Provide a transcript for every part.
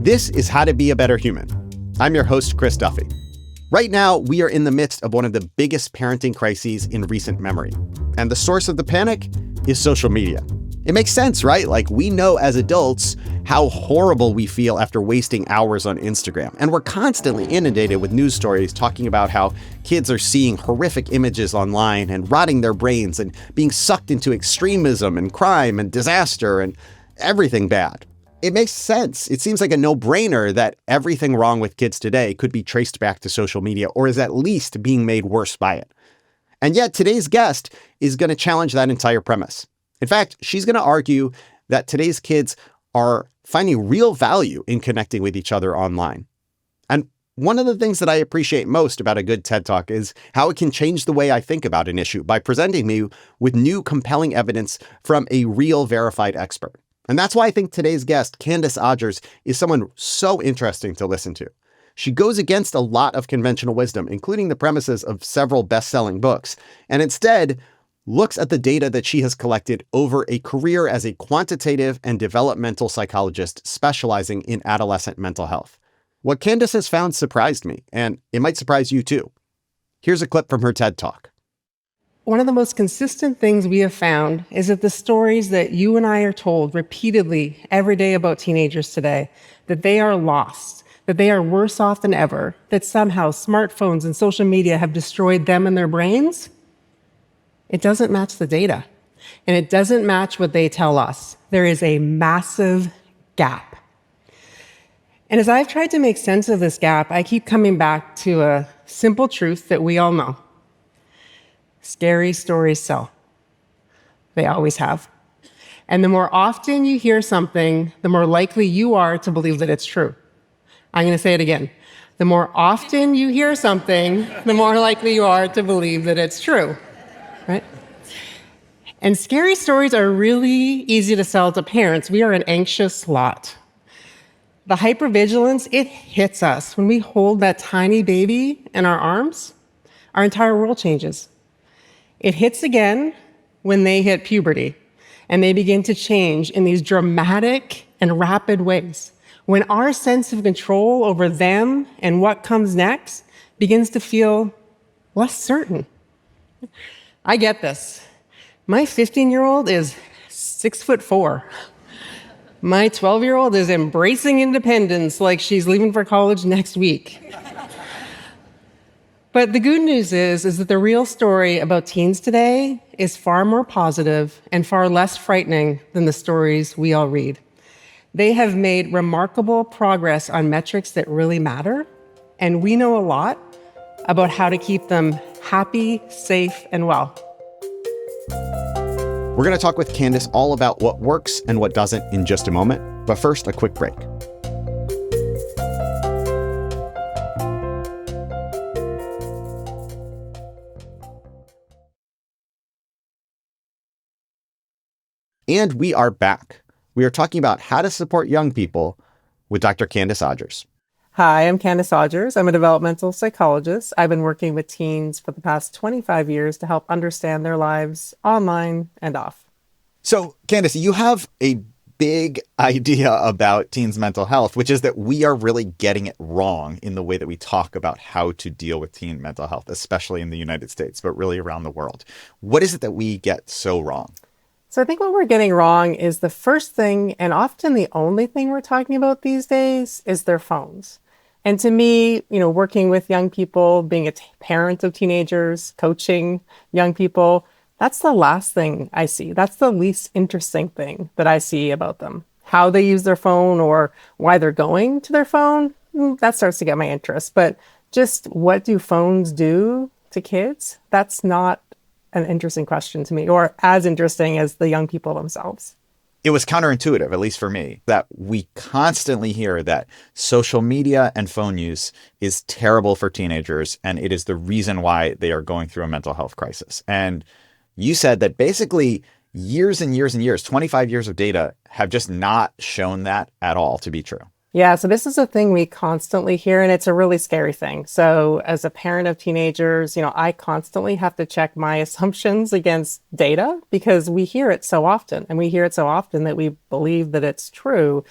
This is How to Be a Better Human. I'm your host, Chris Duffy. Right now, we are in the midst of one of the biggest parenting crises in recent memory. And the source of the panic is social media. It makes sense, right? Like, we know as adults how horrible we feel after wasting hours on Instagram. And we're constantly inundated with news stories talking about how kids are seeing horrific images online and rotting their brains and being sucked into extremism and crime and disaster and everything bad. It makes sense. It seems like a no-brainer that everything wrong with kids today could be traced back to social media or is at least being made worse by it. And yet today's guest is going to challenge that entire premise. In fact, she's going to argue that today's kids are finding real value in connecting with each other online. And one of the things that I appreciate most about a good TED Talk is how it can change the way I think about an issue by presenting me with new, compelling evidence from a real verified expert. And that's why I think today's guest, Candice Odgers, is someone so interesting to listen to. She goes against a lot of conventional wisdom, including the premises of several best-selling books, and instead looks at the data that she has collected over a career as a quantitative and developmental psychologist specializing in adolescent mental health. What Candice has found surprised me, and it might surprise you too. Here's a clip from her TED Talk. One of the most consistent things we have found is that the stories that you and I are told repeatedly every day about teenagers today, that they are lost, that they are worse off than ever, that somehow smartphones and social media have destroyed them and their brains, it doesn't match the data. And it doesn't match what they tell us. There is a massive gap. And as I've tried to make sense of this gap, I keep coming back to a simple truth that we all know. Scary stories sell. They always have. And the more often you hear something, the more likely you are to believe that it's true. I'm going to say it again. The more often you hear something, the more likely you are to believe that it's true, right? And scary stories are really easy to sell to parents. We are an anxious lot. The hypervigilance, it hits us. When we hold that tiny baby in our arms, our entire world changes. It hits again when they hit puberty and they begin to change in these dramatic and rapid ways. When our sense of control over them and what comes next begins to feel less certain. I get this. My 15-year-old is 6'4". My 12-year-old is embracing independence like she's leaving for college next week. But the good news is that the real story about teens today is far more positive and far less frightening than the stories we all read. They have made remarkable progress on metrics that really matter, and we know a lot about how to keep them happy, safe, and well. We're going to talk with Candice all about what works and what doesn't in just a moment. But first, a quick break. And we are back. We are talking about how to support young people with Dr. Candice Odgers. Hi, I'm Candice Odgers. I'm a developmental psychologist. I've been working with teens for the past 25 years to help understand their lives online and off. So, Candice, you have a big idea about teens' mental health, which is that we are really getting it wrong in the way that we talk about how to deal with teen mental health, especially in the United States, but really around the world. What is it that we get so wrong? So I think what we're getting wrong is the first thing, and often the only thing we're talking about these days, is their phones. And to me, working with young people, being a parent of teenagers, coaching young people, that's the last thing I see. That's the least interesting thing that I see about them. How they use their phone or why they're going to their phone, that starts to get my interest. But just what do phones do to kids? That's not an interesting question to me, or as interesting as the young people themselves. It was counterintuitive, at least for me, that we constantly hear that social media and phone use is terrible for teenagers, and it is the reason why they are going through a mental health crisis. And you said that basically years and years and years, 25 years of data have just not shown that at all to be true. Yeah, so this is a thing we constantly hear, and it's a really scary thing. So as a parent of teenagers, I constantly have to check my assumptions against data because we hear it so often, and we hear it so often that we believe that it's true.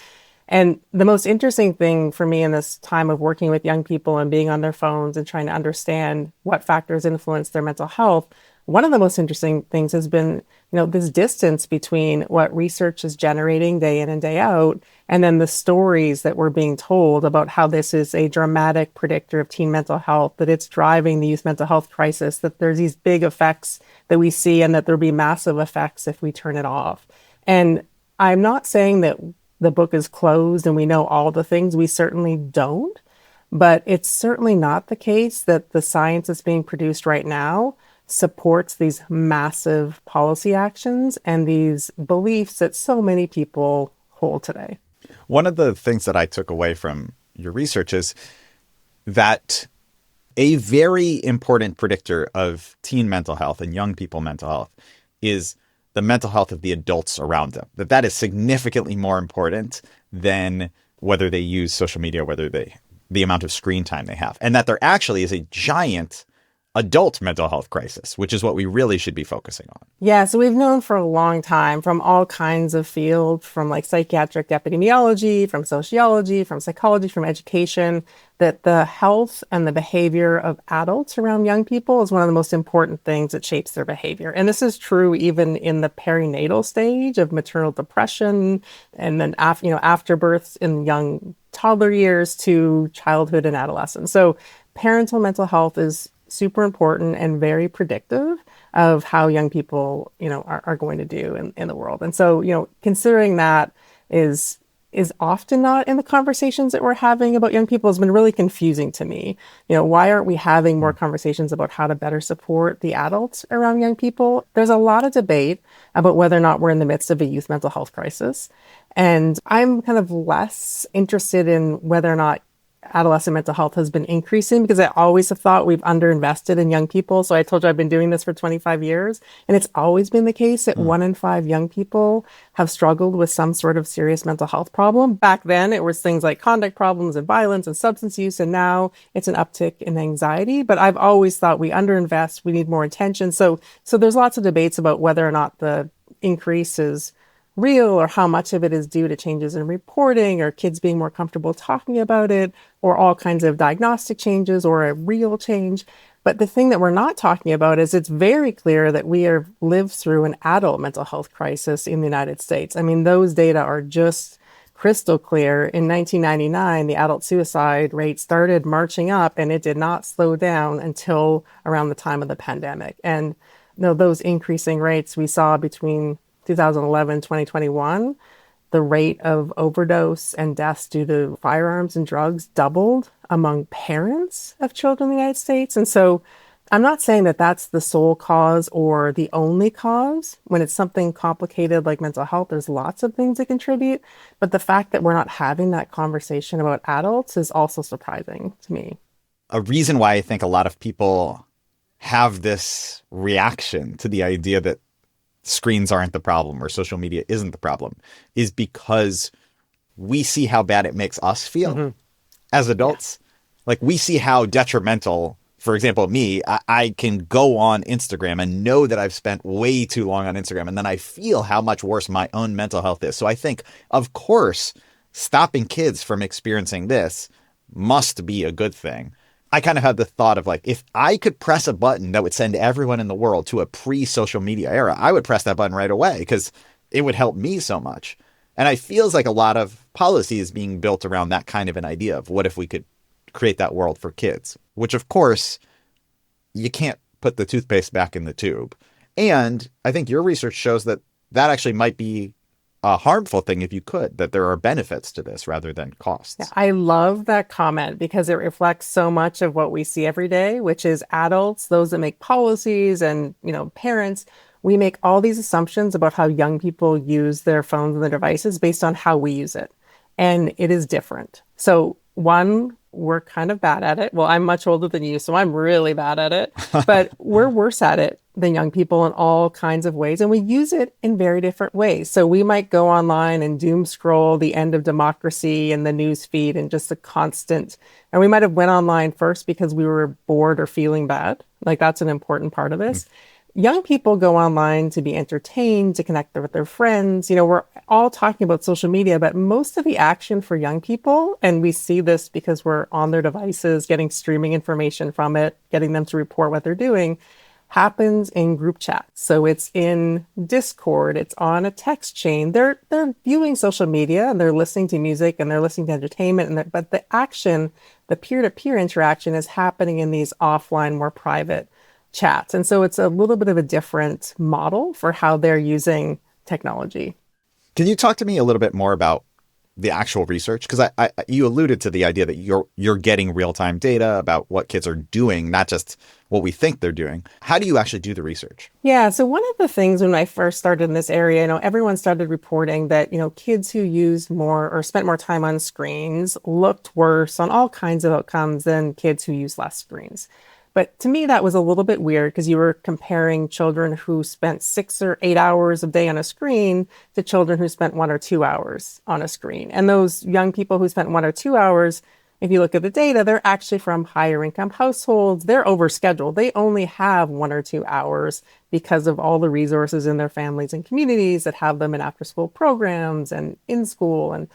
And the most interesting thing for me in this time of working with young people and being on their phones and trying to understand what factors influence their mental health, one of the most interesting things has been, this distance between what research is generating day in and day out, and then the stories that we're being told about how this is a dramatic predictor of teen mental health, that it's driving the youth mental health crisis, that there's these big effects that we see, and that there'll be massive effects if we turn it off. And I'm not saying that the book is closed and we know all the things. We certainly don't. But it's certainly not the case that the science that's being produced right now supports these massive policy actions and these beliefs that so many people hold today. One of the things that I took away from your research is that a very important predictor of teen mental health and young people mental health is the mental health of the adults around them. That is significantly more important than whether they use social media, the amount of screen time they have. And that there actually is a giant adult mental health crisis, which is what we really should be focusing on. Yeah, so we've known for a long time from all kinds of fields, from like psychiatric epidemiology, from sociology, from psychology, from education, that the health and the behavior of adults around young people is one of the most important things that shapes their behavior. And this is true even in the perinatal stage of maternal depression, and then after births in young toddler years to childhood and adolescence. So parental mental health is super important and very predictive of how young people, are going to do in the world. And so, considering that is often not in the conversations that we're having about young people has been really confusing to me. Why aren't we having more conversations about how to better support the adults around young people? There's a lot of debate about whether or not we're in the midst of a youth mental health crisis. And I'm kind of less interested in whether or not adolescent mental health has been increasing, because I always have thought we've underinvested in young people. So I told you I've been doing this for 25 years, and it's always been the case that 1 in 5 young people have struggled with some sort of serious mental health problem. Back then, it was things like conduct problems and violence and substance use, and now it's an uptick in anxiety. But I've always thought we underinvest, we need more attention. So there's lots of debates about whether or not the increase is real, or how much of it is due to changes in reporting, or kids being more comfortable talking about it, or all kinds of diagnostic changes, or a real change. But the thing that we're not talking about is it's very clear that we have lived through an adult mental health crisis in the United States. I mean, those data are just crystal clear. In 1999, the adult suicide rate started marching up, and it did not slow down until around the time of the pandemic. And those increasing rates we saw between 2011, 2021, the rate of overdose and deaths due to firearms and drugs doubled among parents of children in the United States. And so I'm not saying that that's the sole cause or the only cause. When it's something complicated like mental health, there's lots of things that contribute. But the fact that we're not having that conversation about adults is also surprising to me. A reason why I think a lot of people have this reaction to the idea that screens aren't the problem or social media isn't the problem is because we see how bad it makes us feel as adults. Yeah. Like, we see how detrimental, for example, me, I can go on Instagram and know that I've spent way too long on Instagram, and then I feel how much worse my own mental health is. So I think, of course, stopping kids from experiencing this must be a good thing. I kind of had the thought of, like, if I could press a button that would send everyone in the world to a pre-social media era, I would press that button right away because it would help me so much. And it feels like a lot of policy is being built around that kind of an idea of what if we could create that world for kids, which, of course, you can't put the toothpaste back in the tube. And I think your research shows that that actually might be a harmful thing if you could, that there are benefits to this rather than costs. Yeah, I love that comment because it reflects so much of what we see every day, which is adults, those that make policies, and, parents. We make all these assumptions about how young people use their phones and their devices based on how we use it. And it is different. So one, we're kind of bad at it. Well, I'm much older than you, so I'm really bad at it. But we're worse at it than young people in all kinds of ways. And we use it in very different ways. So we might go online and doom scroll the end of democracy and the news feed and just a constant. And we might have went online first because we were bored or feeling bad. Like, that's an important part of this. Young people go online to be entertained, to connect with their friends. We're all talking about social media, but most of the action for young people, and we see this because we're on their devices, getting streaming information from it, getting them to report what they're doing, happens in group chats. So it's in Discord, it's on a text chain. They're viewing social media and they're listening to music and they're listening to entertainment, but the action, the peer-to-peer interaction is happening in these offline, more private chats. And so it's a little bit of a different model for how they're using technology. Can you talk to me a little bit more about the actual research? Because you alluded to the idea that you're getting real-time data about what kids are doing, not just what we think they're doing. How do you actually do the research? Yeah, so one of the things when I first started in this area, everyone started reporting that, kids who used more or spent more time on screens looked worse on all kinds of outcomes than kids who use less screens. But to me, that was a little bit weird because you were comparing children who spent 6 or 8 hours a day on a screen to children who spent 1 or 2 hours on a screen. And those young people who spent 1 or 2 hours, if you look at the data, they're actually from higher income households. They're overscheduled. They only have 1 or 2 hours because of all the resources in their families and communities that have them in after school programs and in school and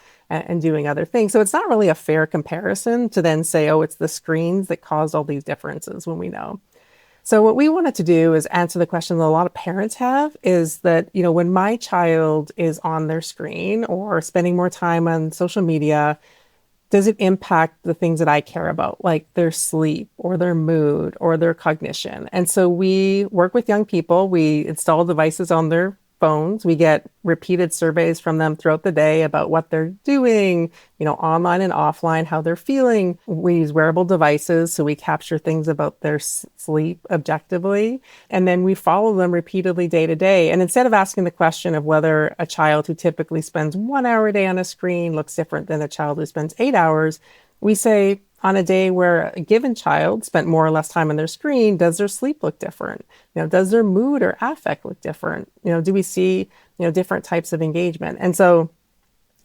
doing other things. So it's not really a fair comparison to then say, oh, it's the screens that caused all these differences when we know. So what we wanted to do is answer the question that a lot of parents have is that, when my child is on their screen or spending more time on social media, does it impact the things that I care about, like their sleep or their mood or their cognition? And so we work with young people. We install devices on their phones. We get repeated surveys from them throughout the day about what they're doing, online and offline, how they're feeling. We use wearable devices, so we capture things about their sleep objectively. And then we follow them repeatedly day to day. And instead of asking the question of whether a child who typically spends 1 hour a day on a screen looks different than a child who spends 8 hours, we say, on a day where a given child spent more or less time on their screen, does their sleep look different? Does their mood or affect look different? Do we see, different types of engagement? And so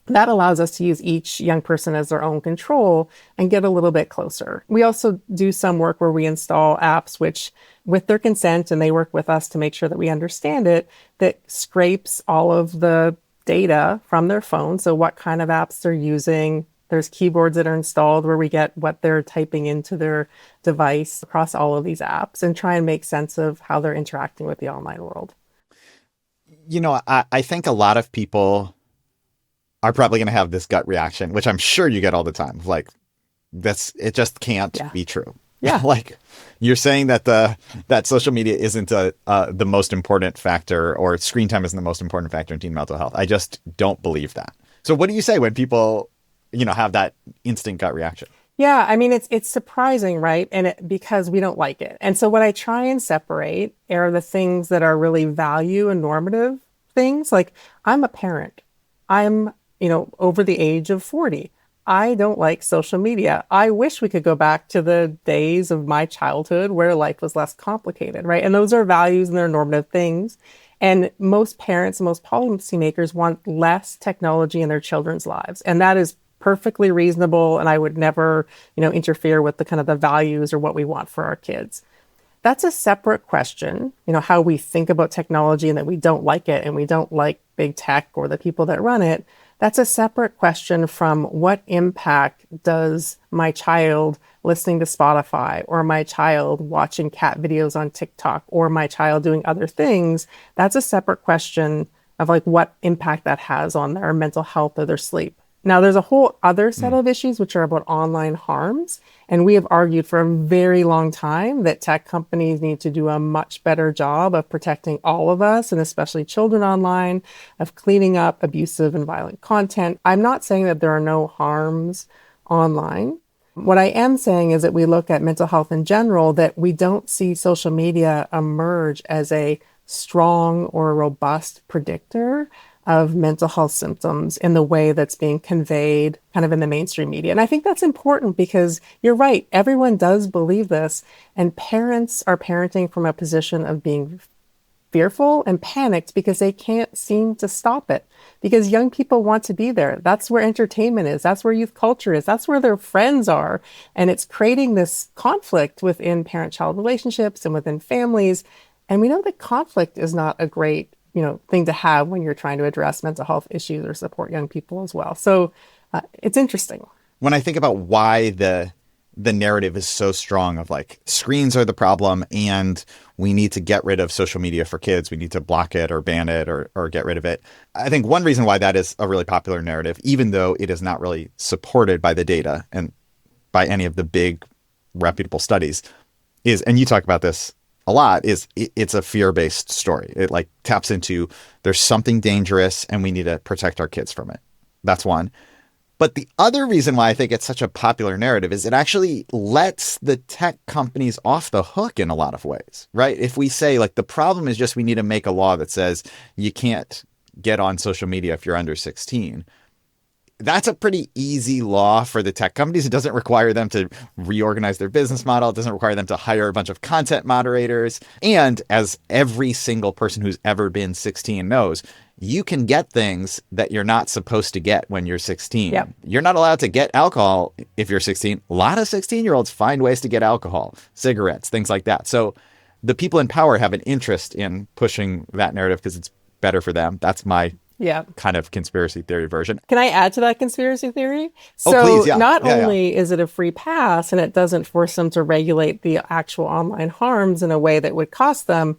that allows us to use each young person as their own control and get a little bit closer. We also do some work where we install apps which, with their consent, and they work with us to make sure that we understand it, that scrapes all of the data from their phone. So what kind of apps they're using. There's keyboards that are installed where we get what they're typing into their device across all of these apps and try and make sense of how they're interacting with the online world. I think a lot of people are probably going to have this gut reaction, which I'm sure you get all the time. Like, it just can't be true. Yeah. Like, you're saying that that social media isn't the most important factor, or screen time isn't the most important factor in teen mental health. I just don't believe that. So what do you say when people have that instant gut reaction? Yeah, I mean, it's surprising, right? And because we don't like it. And so what I try and separate are the things that are really value and normative things. Like, I'm a parent. I'm, over the age of 40. I don't like social media. I wish we could go back to the days of my childhood where life was less complicated, right? And those are values and they're normative things. And most parents and most policymakers want less technology in their children's lives. And that is perfectly reasonable. And I would never, interfere with the kind of the values or what we want for our kids. That's a separate question, how we think about technology and that we don't like it and we don't like big tech or the people that run it. That's a separate question from what impact does my child listening to Spotify or my child watching cat videos on TikTok or my child doing other things. That's a separate question of like what impact that has on their mental health or their sleep. Now, there's a whole other set of issues which are about online harms. And we have argued for a very long time that tech companies need to do a much better job of protecting all of us, and especially children online, of cleaning up abusive and violent content. I'm not saying that there are no harms online. What I am saying is that we look at mental health in general, that we don't see social media emerge as a strong or robust predictor of mental health symptoms in the way that's being conveyed kind of in the mainstream media. And I think that's important because you're right, everyone does believe this, and parents are parenting from a position of being fearful and panicked because they can't seem to stop it. Because young people want to be there. That's where entertainment is. That's where youth culture is. That's where their friends are. And it's creating this conflict within parent-child relationships and within families. And we know that conflict is not a great, thing to have when you're trying to address mental health issues or support young people as well. So it's interesting. When I think about why the narrative is so strong of like screens are the problem and we need to get rid of social media for kids, we need to block it or ban it or get rid of it. I think one reason why that is a really popular narrative, even though it is not really supported by the data and by any of the big reputable studies, is, and you talk about this a lot, is it's a fear-based story. It like taps into there's something dangerous and we need to protect our kids from it. That's one. But the other reason why I think it's such a popular narrative is it actually lets the tech companies off the hook in a lot of ways, right? If we say like the problem is just we need to make a law that says you can't get on social media if you're under 16. That's a pretty easy law for the tech companies. It doesn't require them to reorganize their business model. It doesn't require them to hire a bunch of content moderators. And as every single person who's ever been 16 knows, you can get things that you're not supposed to get when you're 16. Yep. You're not allowed to get alcohol if you're 16. A lot of 16-year-olds find ways to get alcohol, cigarettes, things like that. So the people in power have an interest in pushing that narrative because it's better for them. That's my kind of conspiracy theory version. Can I add to that conspiracy theory? So please, yeah. Not only is it a free pass and it doesn't force them to regulate the actual online harms in a way that would cost them,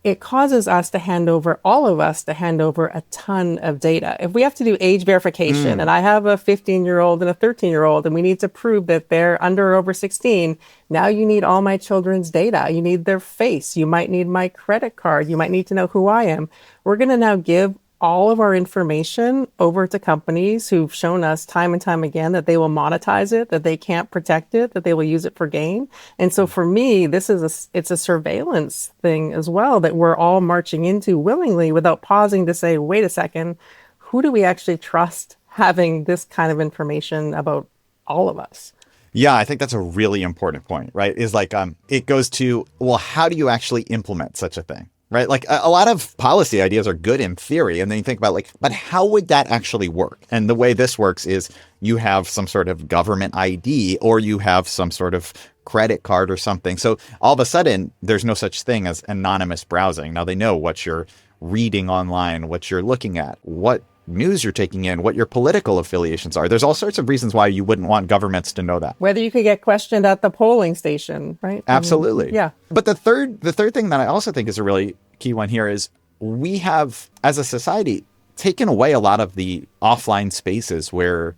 it causes us to hand over, all of us to hand over a ton of data. If we have to do age verification and I have a 15-year-old and a 13-year-old and we need to prove that they're under or over 16, now you need all my children's data. You need their face. You might need my credit card. You might need to know who I am. We're going to now give all of our information over to companies who've shown us time and time again that they will monetize it, that they can't protect it, that they will use it for gain. And so for me, it's a surveillance thing as well that we're all marching into willingly without pausing to say, wait a second, who do we actually trust having this kind of information about all of us? Yeah, I think that's a really important point, right? Is like, it goes to, well, how do you actually implement such a thing? Right? Like a lot of policy ideas are good in theory. And then you think about like, but how would that actually work? And the way this works is you have some sort of government ID or you have some sort of credit card or something. So all of a sudden, there's no such thing as anonymous browsing. Now they know what you're reading online, what you're looking at, what news you're taking in, what your political affiliations are. There's all sorts of reasons why you wouldn't want governments to know that. Whether you could get questioned at the polling station, right? Absolutely. Yeah. But the third thing that I also think is a really key one here is we have, as a society, taken away a lot of the offline spaces where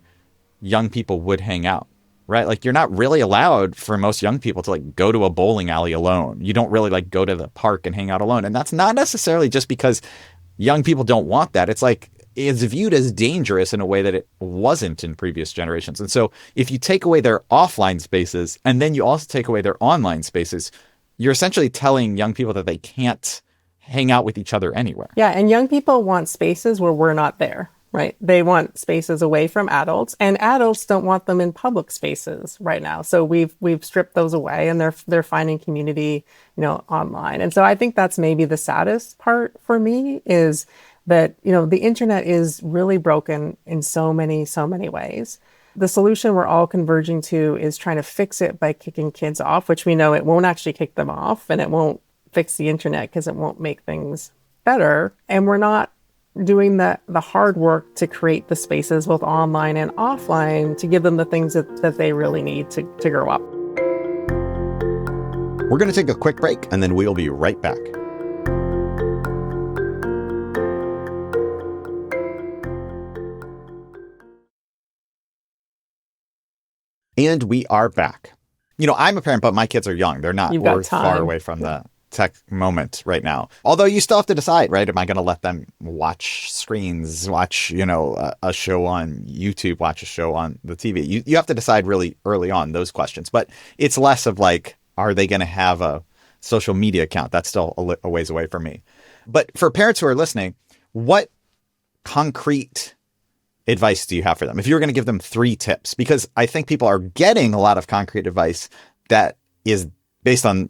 young people would hang out, right? Like you're not really allowed for most young people to like go to a bowling alley alone. You don't really like go to the park and hang out alone. And that's not necessarily just because young people don't want that. It's like, it's viewed as dangerous in a way that it wasn't in previous generations. And so if you take away their offline spaces and then you also take away their online spaces, you're essentially telling young people that they can't hang out with each other anywhere. Yeah. And young people want spaces where we're not there, right? They want spaces away from adults, and adults don't want them in public spaces right now. So we've stripped those away, and they're finding community, online. And so I think that's maybe the saddest part for me is that, the internet is really broken in so many ways. The solution we're all converging to is trying to fix it by kicking kids off, which we know it won't actually kick them off, and it won't fix the internet because it won't make things better. And we're not doing the hard work to create the spaces both online and offline to give them the things that they really need to grow up. We're going to take a quick break and then we'll be right back. And we are back. I'm a parent, but my kids are young. They're not. We're far away from the tech moment right now. Although you still have to decide, right? Am I going to let them watch screens, watch, a show on YouTube, watch a show on the TV? You have to decide really early on those questions. But it's less of like, are they going to have a social media account? That's still a ways away from me. But for parents who are listening, what concrete advice do you have for them? If you were going to give them 3 tips, because I think people are getting a lot of concrete advice that is based on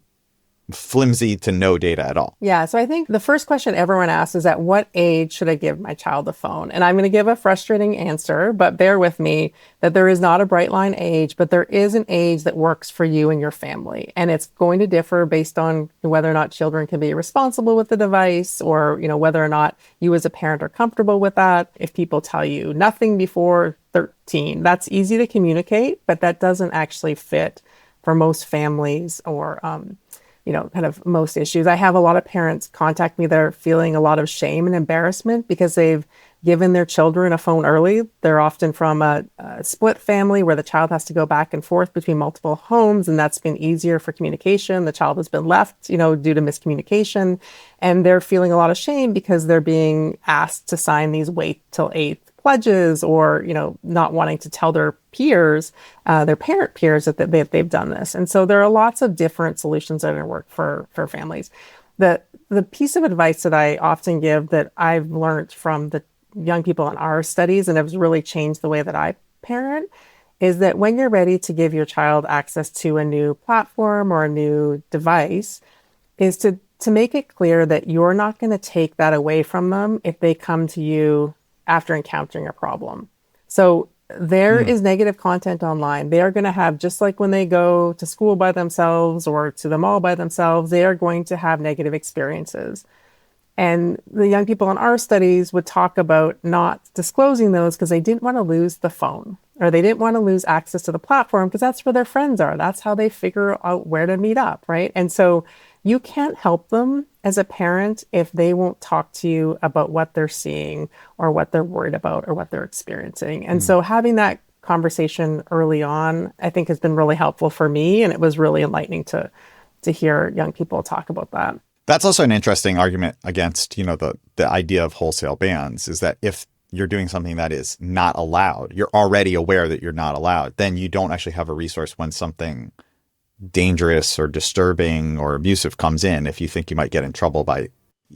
flimsy to no data at all. Yeah, so I think the first question everyone asks is, at what age should I give my child a phone? And I'm going to give a frustrating answer, but bear with me that there is not a bright line age, but there is an age that works for you and your family. And it's going to differ based on whether or not children can be responsible with the device, or, whether or not you as a parent are comfortable with that. If people tell you nothing before 13, that's easy to communicate, but that doesn't actually fit for most families or, kind of most issues. I have a lot of parents contact me that are feeling a lot of shame and embarrassment because they've given their children a phone early. They're often from a split family where the child has to go back and forth between multiple homes, and that's been easier for communication. The child has been left, due to miscommunication, and they're feeling a lot of shame because they're being asked to sign these wait till eighth pledges, or not wanting to tell their peers, their parent peers, that they've done this. And so there are lots of different solutions that are going to work for families. The piece of advice that I often give, that I've learned from the young people in our studies and has really changed the way that I parent, is that when you're ready to give your child access to a new platform or a new device, is to make it clear that you're not going to take that away from them if they come to you after encountering a problem. So there is negative content online. They are going to have, just like when they go to school by themselves or to the mall by themselves, they are going to have negative experiences. And the young people in our studies would talk about not disclosing those because they didn't want to lose the phone, or they didn't want to lose access to the platform because that's where their friends are. That's how they figure out where to meet up, right? And so you can't help them as a parent if they won't talk to you about what they're seeing or what they're worried about or what they're experiencing. And so having that conversation early on, I think, has been really helpful for me. And it was really enlightening to hear young people talk about that. That's also an interesting argument against, the idea of wholesale bans, is that if you're doing something that is not allowed, you're already aware that you're not allowed, then you don't actually have a resource when something dangerous or disturbing or abusive comes in, if you think you might get in trouble by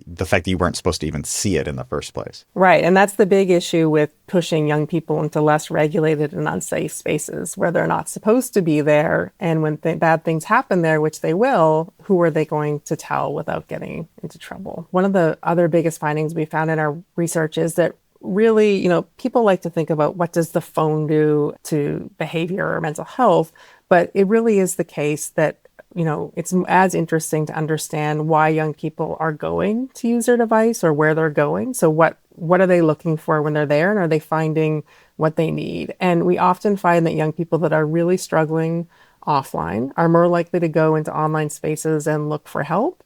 the fact that you weren't supposed to even see it in the first place. Right. And that's the big issue with pushing young people into less regulated and unsafe spaces where they're not supposed to be there. And when bad things happen there, which they will, who are they going to tell without getting into trouble? One of the other biggest findings we found in our research is that really, people like to think about what does the phone do to behavior or mental health, but it really is the case that it's as interesting to understand why young people are going to use their device or where they're going. So what are they looking for when they're there, and are they finding what they need? And we often find that young people that are really struggling offline are more likely to go into online spaces and look for help.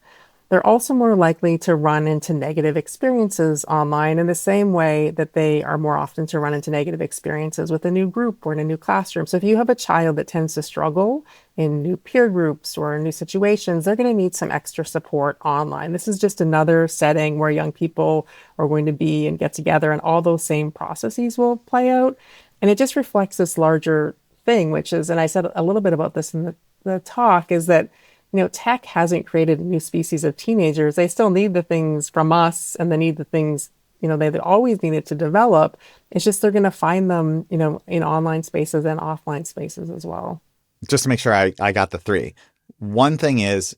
They're also more likely to run into negative experiences online in the same way that they are more often to run into negative experiences with a new group or in a new classroom. So if you have a child that tends to struggle in new peer groups or in new situations, they're going to need some extra support online. This is just another setting where young people are going to be and get together, and all those same processes will play out. And it just reflects this larger thing, which is, and I said a little bit about this in the talk, is that tech hasn't created a new species of teenagers. They still need the things from us, and they need the things, they always needed to develop. It's just they're going to find them, in online spaces and offline spaces as well. Just to make sure I got the three. One thing is,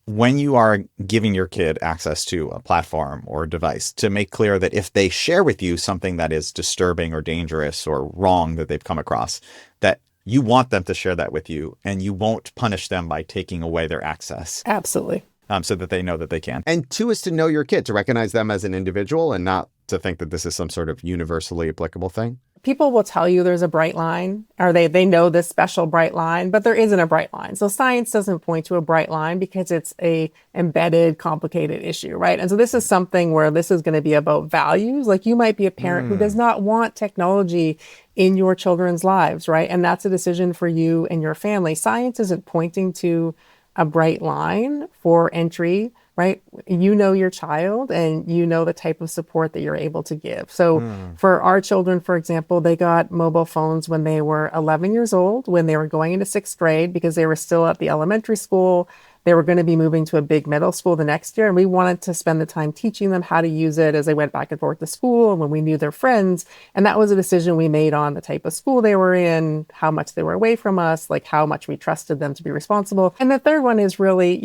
when you are giving your kid access to a platform or a device, to make clear that if they share with you something that is disturbing or dangerous or wrong that they've come across, that you want them to share that with you, and you won't punish them by taking away their access. Absolutely. So that they know that they can. And two is to know your kid, to recognize them as an individual and not to think that this is some sort of universally applicable thing. People will tell you there's a bright line, or they know this special bright line, but there isn't a bright line. So science doesn't point to a bright line because it's a embedded, complicated issue, right? And so this is something where this is going to be about values. Like, you might be a parent who does not want technology in your children's lives, right? And that's a decision for you and your family. Science isn't pointing to a bright line for entry, right? You know your child, and you know the type of support that you're able to give. So for our children, for example, they got mobile phones when they were 11 years old, when they were going into sixth grade, because they were still at the elementary school. They were going to be moving to a big middle school the next year, and we wanted to spend the time teaching them how to use it as they went back and forth to school and when we knew their friends. And that was a decision we made on the type of school they were in, how much they were away from us, like how much we trusted them to be responsible. And the third one is really,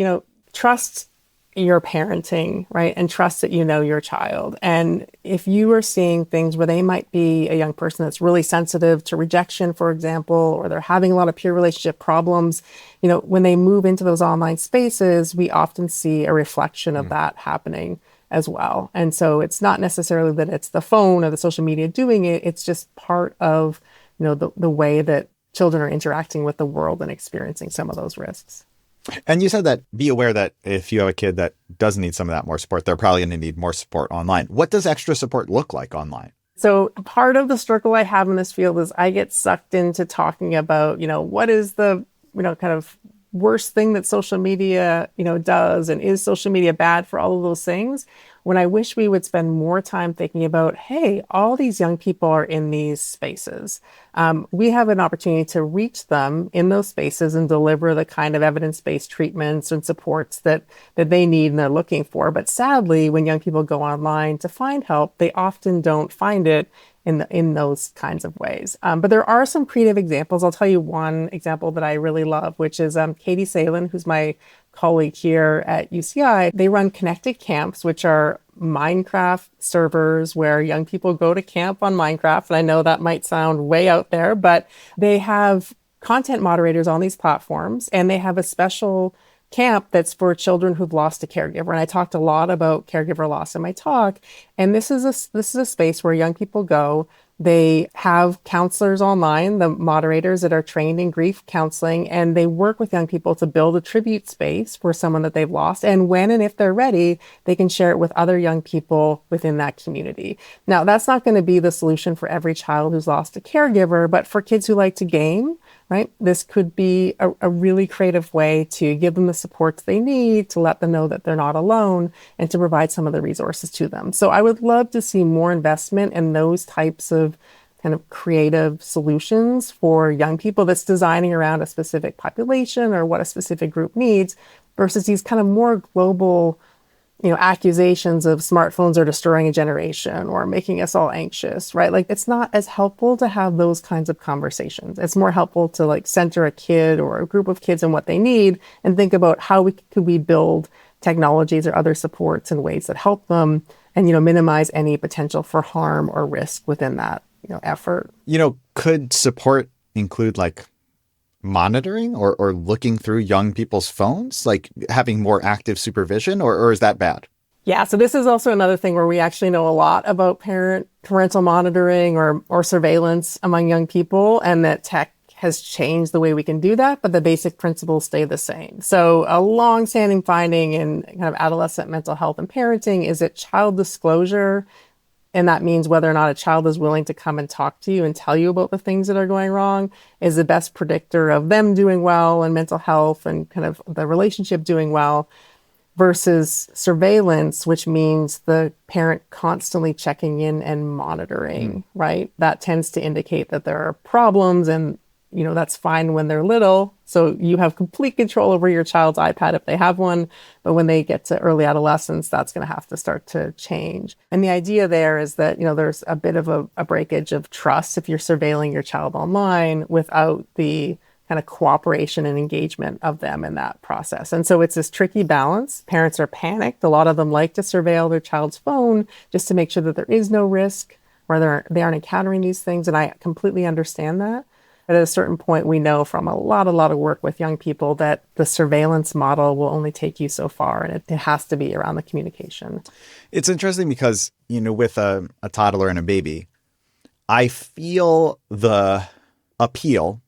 trust your parenting, right? And trust that you know your child. And if you are seeing things where they might be a young person that's really sensitive to rejection, for example, or they're having a lot of peer relationship problems, when they move into those online spaces, we often see a reflection of that happening as well. And so it's not necessarily that it's the phone or the social media doing it. It's just part of, the way that children are interacting with the world and experiencing some of those risks. And you said that be aware that if you have a kid that does need some of that more support, they're probably going to need more support online. What does extra support look like online? So part of the struggle I have in this field is I get sucked into talking about, what is the, kind of worst thing that social media, does, and is social media bad for all of those things? When I wish we would spend more time thinking about, hey, all these young people are in these spaces. We have an opportunity to reach them in those spaces and deliver the kind of evidence-based treatments and supports that they need and they're looking for. But sadly, when young people go online to find help, they often don't find it in those kinds of ways. But there are some creative examples. I'll tell you one example that I really love, which is Katie Salen, who's my colleague here at UCI. They run connected camps, which are Minecraft servers where young people go to camp on Minecraft. And I know that might sound way out there, but they have content moderators on these platforms, and they have a special camp that's for children who've lost a caregiver. And I talked a lot about caregiver loss in my talk. And this is a space where young people go. They have counselors online, the moderators that are trained in grief counseling, and they work with young people to build a tribute space for someone that they've lost. And when and if they're ready, they can share it with other young people within that community. Now, that's not going to be the solution for every child who's lost a caregiver, but for kids who like to game, right, this could be a really creative way to give them the supports they need, to let them know that they're not alone, and to provide some of the resources to them. So I would love to see more investment in those types of kind of creative solutions for young people that's designing around a specific population or what a specific group needs, versus these kind of more global accusations of smartphones are destroying a generation or making us all anxious, right? Like, it's not as helpful to have those kinds of conversations. It's more helpful to center a kid or a group of kids and what they need, and think about how could we build technologies or other supports in ways that help them and, minimize any potential for harm or risk within that, effort. Could support include monitoring or looking through young people's phones, like having more active supervision, or is that bad? Yeah, so this is also another thing where we actually know a lot about parental monitoring or surveillance among young people, and that tech has changed the way we can do that, but the basic principles stay the same. So a long-standing finding in kind of adolescent mental health and parenting is that child disclosure, and that means whether or not a child is willing to come and talk to you and tell you about the things that are going wrong, is the best predictor of them doing well and mental health and kind of the relationship doing well, versus surveillance, which means the parent constantly checking in and monitoring, right? That tends to indicate that there are problems, and that's fine when they're little. So you have complete control over your child's iPad if they have one. But when they get to early adolescence, that's going to have to start to change. And the idea there is that, there's a bit of a breakage of trust if you're surveilling your child online without the kind of cooperation and engagement of them in that process. And so it's this tricky balance. Parents are panicked. A lot of them like to surveil their child's phone just to make sure that there is no risk, or they aren't encountering these things. And I completely understand that. But at a certain point, we know from a lot of work with young people that the surveillance model will only take you so far, and it has to be around the communication. It's interesting because, with a toddler and a baby, I feel the appeal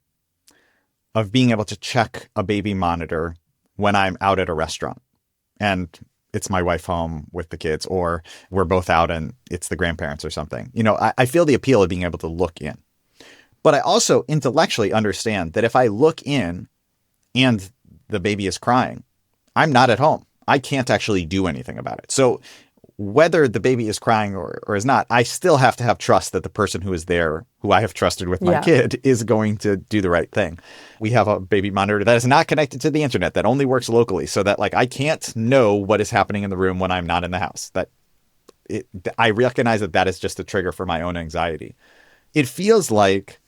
of being able to check a baby monitor when I'm out at a restaurant and it's my wife home with the kids, or we're both out and it's the grandparents or something. I feel the appeal of being able to look in. But I also intellectually understand that if I look in and the baby is crying, I'm not at home. I can't actually do anything about it. So whether the baby is crying or is not, I still have to have trust that the person who is there, who I have trusted with my kid, is going to do the right thing. We have a baby monitor that is not connected to the internet, that only works locally, so that I can't know what is happening in the room when I'm not in the house. I recognize that is just a trigger for my own anxiety. It feels like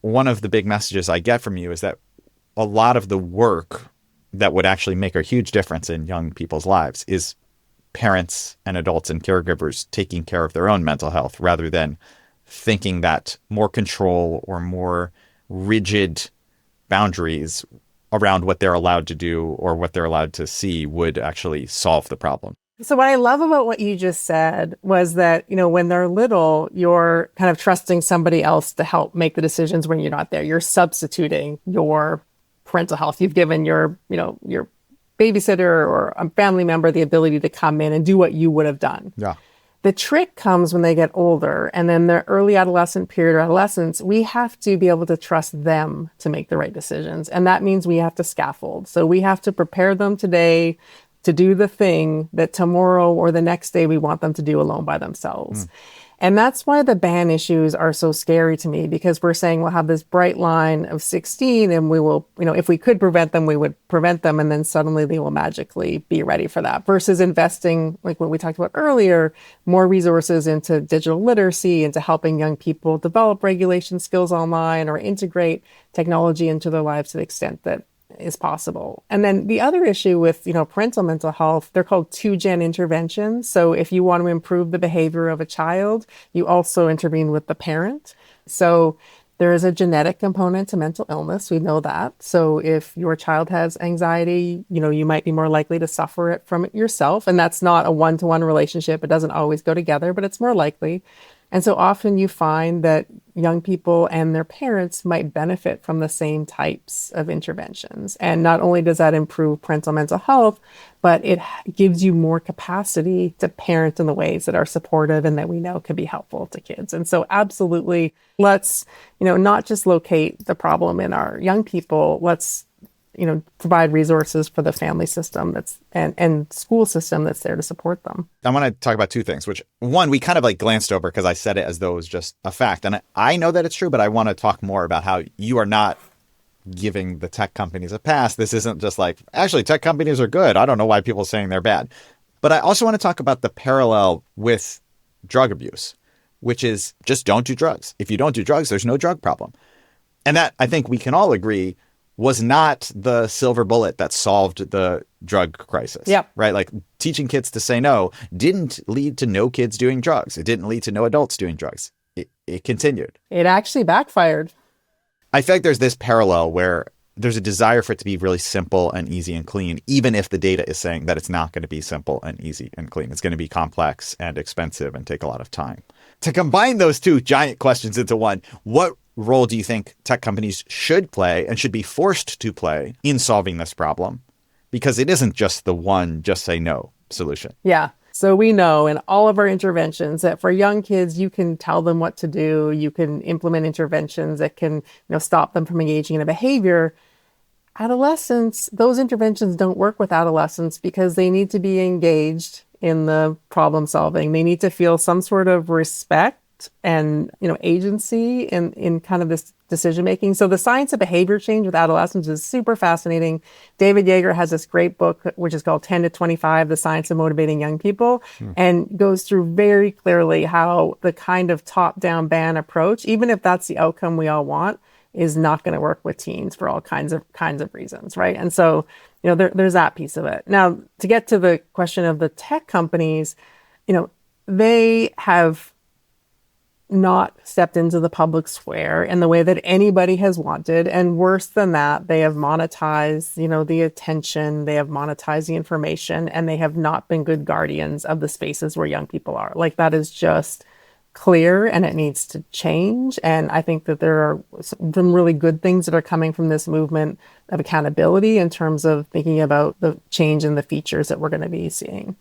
one of the big messages I get from you is that a lot of the work that would actually make a huge difference in young people's lives is parents and adults and caregivers taking care of their own mental health rather than thinking that more control or more rigid boundaries around what they're allowed to do or what they're allowed to see would actually solve the problem. So what I love about what you just said was that, when they're little, you're kind of trusting somebody else to help make the decisions when you're not there. You're substituting your parental health. You've given your babysitter or a family member the ability to come in and do what you would have done. Yeah. The trick comes when they get older, and then the early adolescent period or adolescence, we have to be able to trust them to make the right decisions. And that means we have to scaffold. So we have to prepare them today to do the thing that tomorrow or the next day we want them to do alone by themselves. And that's why the ban issues are so scary to me, because we're saying we'll have this bright line of 16 and we will, if we could prevent them, we would prevent them. And then suddenly they will magically be ready for that, versus investing, like what we talked about earlier, more resources into digital literacy, into helping young people develop regulation skills online or integrate technology into their lives to the extent that is possible. And then the other issue with, parental mental health, they're called 2-gen interventions. So if you want to improve the behavior of a child, you also intervene with the parent. So there is a genetic component to mental illness. We know that. So if your child has anxiety, you might be more likely to suffer it from it yourself. And that's not a one-to-one relationship. It doesn't always go together, but it's more likely. And so often you find that young people and their parents might benefit from the same types of interventions. And not only does that improve parental mental health, but it gives you more capacity to parent in the ways that are supportive and that we know can be helpful to kids. And so absolutely, let's, not just locate the problem in our young people, let's provide resources for the family system and school system that's there to support them. I want to talk about two things, which one, we kind of glanced over because I said it as though it was just a fact. And I know that it's true, but I want to talk more about how you are not giving the tech companies a pass. This isn't just actually, tech companies are good. I don't know why people are saying they're bad. But I also want to talk about the parallel with drug abuse, which is just don't do drugs. If you don't do drugs, there's no drug problem. And that, I think we can all agree, was not the silver bullet that solved the drug crisis. Yeah. Right? Teaching kids to say no didn't lead to no kids doing drugs. It didn't lead to no adults doing drugs. It continued. It actually backfired. I feel like there's this parallel where there's a desire for it to be really simple and easy and clean, even if the data is saying that it's not going to be simple and easy and clean. It's going to be complex and expensive and take a lot of time. To combine those two giant questions into one, what role do you think tech companies should play and should be forced to play in solving this problem? Because it isn't just the one just say no solution. Yeah. So we know in all of our interventions that for young kids, you can tell them what to do. You can implement interventions that can, stop them from engaging in a behavior. Adolescents, those interventions don't work with adolescents because they need to be engaged in the problem solving. They need to feel some sort of respect and agency in kind of this decision making. So the science of behavior change with adolescents is super fascinating. David Yeager has this great book which is called 10 to 25, The Science of Motivating Young People, and goes through very clearly how the kind of top-down ban approach, even if that's the outcome we all want, is not going to work with teens for all kinds of reasons, right? And so there's that piece of it. Now, to get to the question of the tech companies, they have not stepped into the public square in the way that anybody has wanted. And worse than that, they have monetized, the attention, they have monetized the information, and they have not been good guardians of the spaces where young people are. That is just clear, and it needs to change. And I think that there are some really good things that are coming from this movement of accountability in terms of thinking about the change in the features that we're going to be seeing.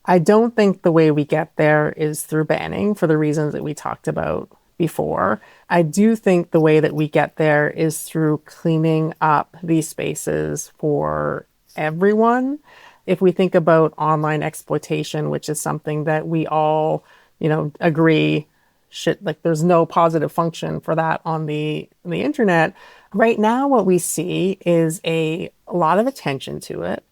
I don't think the way we get there is through banning for the reasons that we talked about before. I do think the way that we get there is through cleaning up these spaces for everyone. If we think about online exploitation, which is something that we all, agree there's no positive function for that on the internet. Right now, what we see is a lot of attention to it,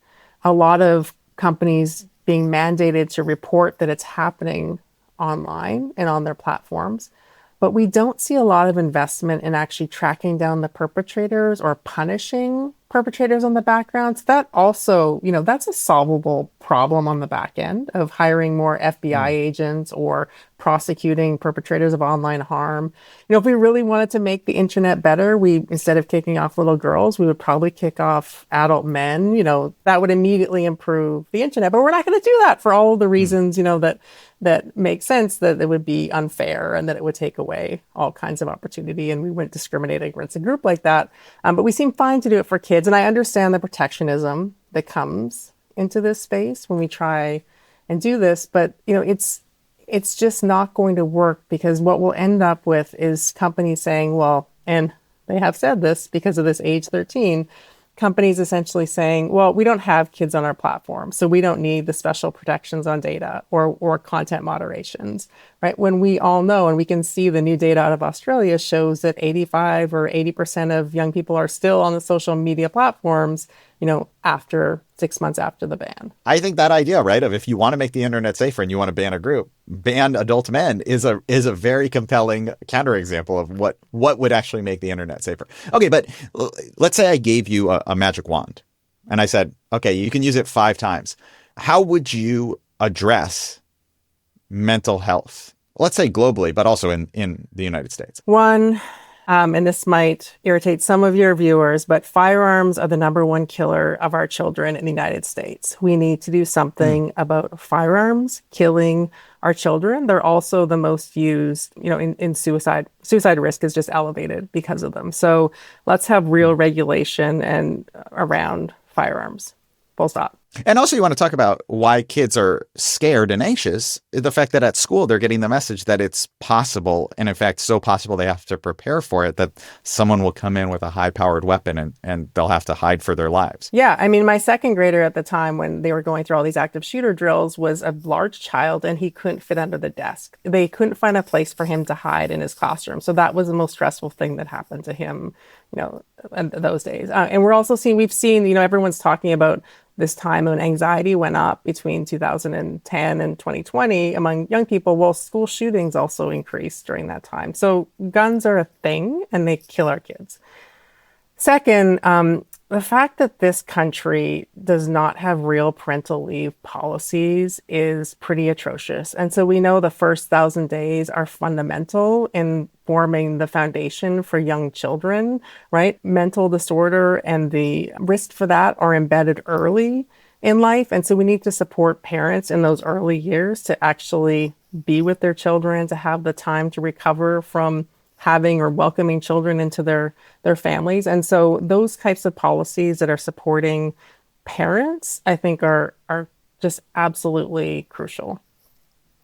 a lot of companies being mandated to report that it's happening online and on their platforms. But we don't see a lot of investment in actually tracking down the perpetrators or punishing perpetrators on the background. So that also, that's a solvable problem on the back end of hiring more FBI agents or prosecuting perpetrators of online harm. If we really wanted to make the internet better, instead of kicking off little girls, we would probably kick off adult men. That would immediately improve the internet. But we're not going to do that for all of the reasons, that make sense, that it would be unfair and that it would take away all kinds of opportunity, and we wouldn't discriminate against a group like that. But we seem fine to do it for kids. And I understand the protectionism that comes into this space when we try and do this. But, it's just not going to work, because what we'll end up with is companies saying, well, and they have said this because of this age 13, companies essentially saying, well, we don't have kids on our platform, so we don't need the special protections on data or content moderations, right? When we all know, and we can see the new data out of Australia shows that 85 or 80% of young people are still on the social media platforms, after 6 months after the ban. I think that idea, right, of if you want to make the internet safer and you want to ban a group, ban adult men is a very compelling counterexample of what would actually make the internet safer. Okay, but let's say I gave you a magic wand and I said, okay, you can use it 5 times. How would you address mental health? Let's say globally, but also in the United States. One, and this might irritate some of your viewers, but firearms are the number 1 killer of our children in the United States. We need to do something about firearms killing our children. They're also the most used, in suicide. Suicide risk is just elevated because of them. So let's have real regulation and around firearms. Full stop. And also, you want to talk about why kids are scared and anxious. The fact that at school, they're getting the message that it's possible. And in fact, so possible they have to prepare for it, that someone will come in with a high-powered weapon and they'll have to hide for their lives. Yeah. I mean, my second grader at the time when they were going through all these active shooter drills was a large child, and he couldn't fit under the desk. They couldn't find a place for him to hide in his classroom. So that was the most stressful thing that happened to him, in those days. And we've seen, everyone's talking about this time when anxiety went up between 2010 and 2020 among young people. Well, school shootings also increased during that time. So guns are a thing, and they kill our kids. Second, the fact that this country does not have real parental leave policies is pretty atrocious. And so we know the first 1,000 days are fundamental in forming the foundation for young children, right? Mental disorder and the risk for that are embedded early in life. And so we need to support parents in those early years to actually be with their children, to have the time to recover from having or welcoming children into their families. And so those types of policies that are supporting parents, I think are just absolutely crucial.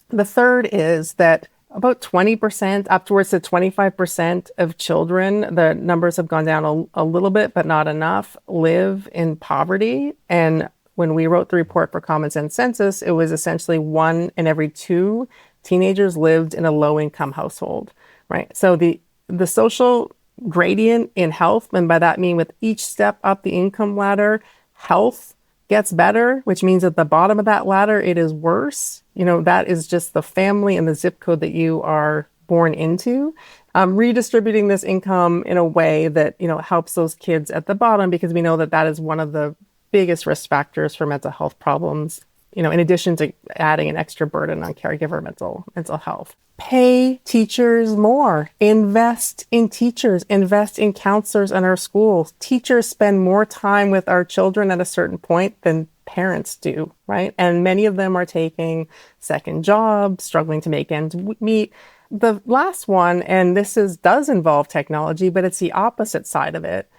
The third is that about 20%, upwards to 25% of children, the numbers have gone down a little bit, but not enough, live in poverty. And when we wrote the report for Common Sense Census, it was essentially 1 in every 2 teenagers lived in a low-income household. Right. So the social gradient in health, and by that I mean with each step up the income ladder, health gets better, which means at the bottom of that ladder, it is worse. That is just the family and the zip code that you are born into. Redistributing this income in a way that, helps those kids at the bottom, because we know that that is one of the biggest risk factors for mental health problems, in addition to adding an extra burden on caregiver mental health. Pay teachers more, invest in teachers, invest in counselors in our schools. Teachers spend more time with our children at a certain point than parents do, right? And many of them are taking second jobs, struggling to make ends meet. The last one, and does involve technology, but it's the opposite side of it,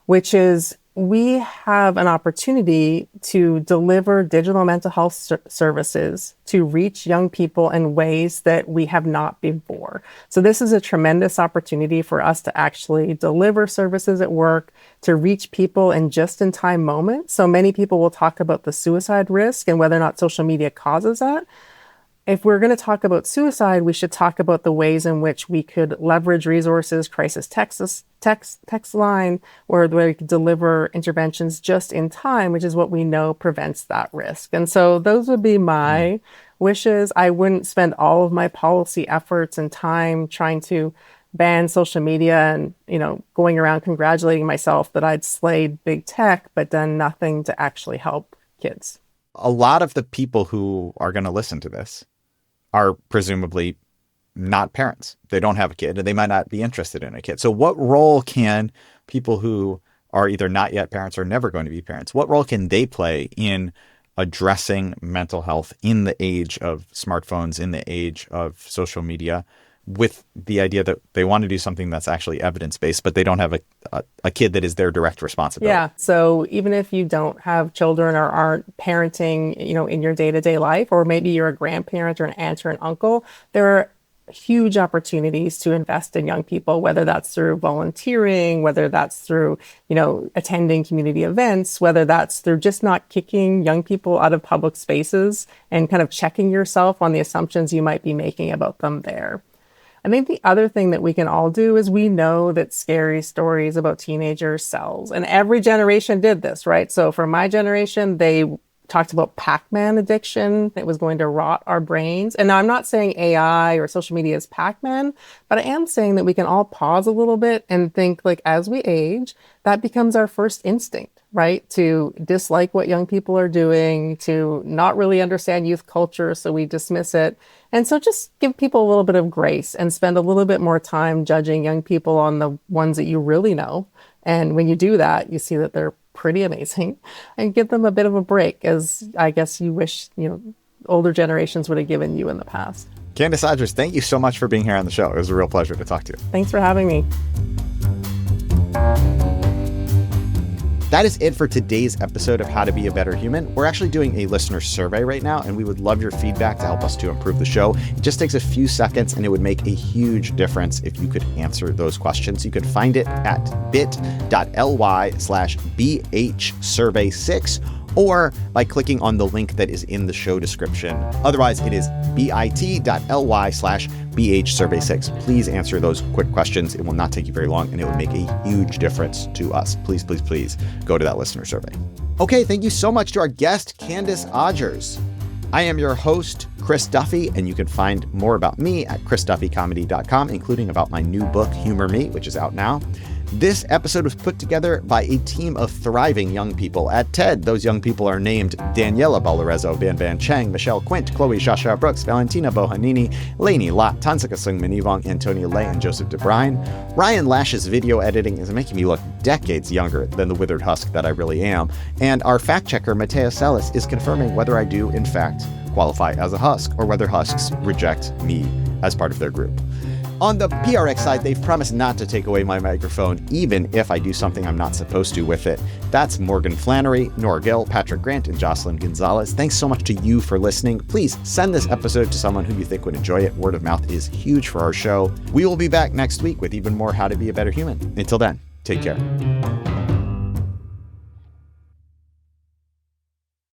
which is we have an opportunity to deliver digital mental health services to reach young people in ways that we have not before. So this is a tremendous opportunity for us to actually deliver services at work, to reach people in just-in-time moments. So many people will talk about the suicide risk and whether or not social media causes that. If we're going to talk about suicide, we should talk about the ways in which we could leverage resources, crisis text line, where we could deliver interventions just in time, which is what we know prevents that risk. And so those would be my wishes. I wouldn't spend all of my policy efforts and time trying to ban social media and, going around congratulating myself that I'd slayed big tech, but done nothing to actually help kids. A lot of the people who are going to listen to this are presumably not parents. They don't have a kid and they might not be interested in a kid. So what role can people who are either not yet parents or never going to be parents, what role can they play in addressing mental health in the age of smartphones, in the age of social media, with the idea that they want to do something that's actually evidence-based, but they don't have a kid that is their direct responsibility? Yeah. So even if you don't have children or aren't parenting, in your day-to-day life, or maybe you're a grandparent or an aunt or an uncle, there are huge opportunities to invest in young people, whether that's through volunteering, whether that's through, attending community events, whether that's through just not kicking young people out of public spaces and kind of checking yourself on the assumptions you might be making about them there. I think the other thing that we can all do is we know that scary stories about teenagers sells, and every generation did this, right? So for my generation, they talked about Pac-Man addiction. It was going to rot our brains. And now I'm not saying AI or social media is Pac-Man, but I am saying that we can all pause a little bit and think, like, as we age, that becomes our first instinct, right? To dislike what young people are doing, to not really understand youth culture, so we dismiss it. And so just give people a little bit of grace and spend a little bit more time judging young people on the ones that you really know. And when you do that, you see that they're pretty amazing, and give them a bit of a break, as I guess you wish, older generations would have given you in the past. Candice Odgers, thank you so much for being here on the show. It was a real pleasure to talk to you. Thanks for having me. That is it for today's episode of How to Be a Better Human. We're actually doing a listener survey right now, and we would love your feedback to help us to improve the show. It just takes a few seconds, and it would make a huge difference if you could answer those questions. You can find it at bit.ly/BHsurvey6 or by clicking on the link that is in the show description. Otherwise, it is bit.ly/BHsurvey6. Please answer those quick questions. It will not take you very long, and it would make a huge difference to us. Please, please, please go to that listener survey. Okay, thank you so much to our guest, Candice Odgers. I am your host, Chris Duffy, and you can find more about me at chrisduffycomedy.com, including about my new book, Humor Me, which is out now. This episode was put together by a team of thriving young people at TED. Those young people are named Daniela Balarezo, Van Chang, Michelle Quint, Chloe Shasha Brooks, Valentina Bohanini, Lainey Lott, Tansika Sung Manivong, Antonia Lay, and Joseph DeBrine. Ryan Lash's video editing is making me look decades younger than the withered husk that I really am. And our fact checker, Matea Celis, is confirming whether I do, in fact, qualify as a husk, or whether husks reject me as part of their group. On the PRX side, they've promised not to take away my microphone, even if I do something I'm not supposed to with it. That's Morgan Flannery, Nora Gill, Patrick Grant, and Jocelyn Gonzalez. Thanks so much to you for listening. Please send this episode to someone who you think would enjoy it. Word of mouth is huge for our show. We will be back next week with even more How to Be a Better Human. Until then, take care.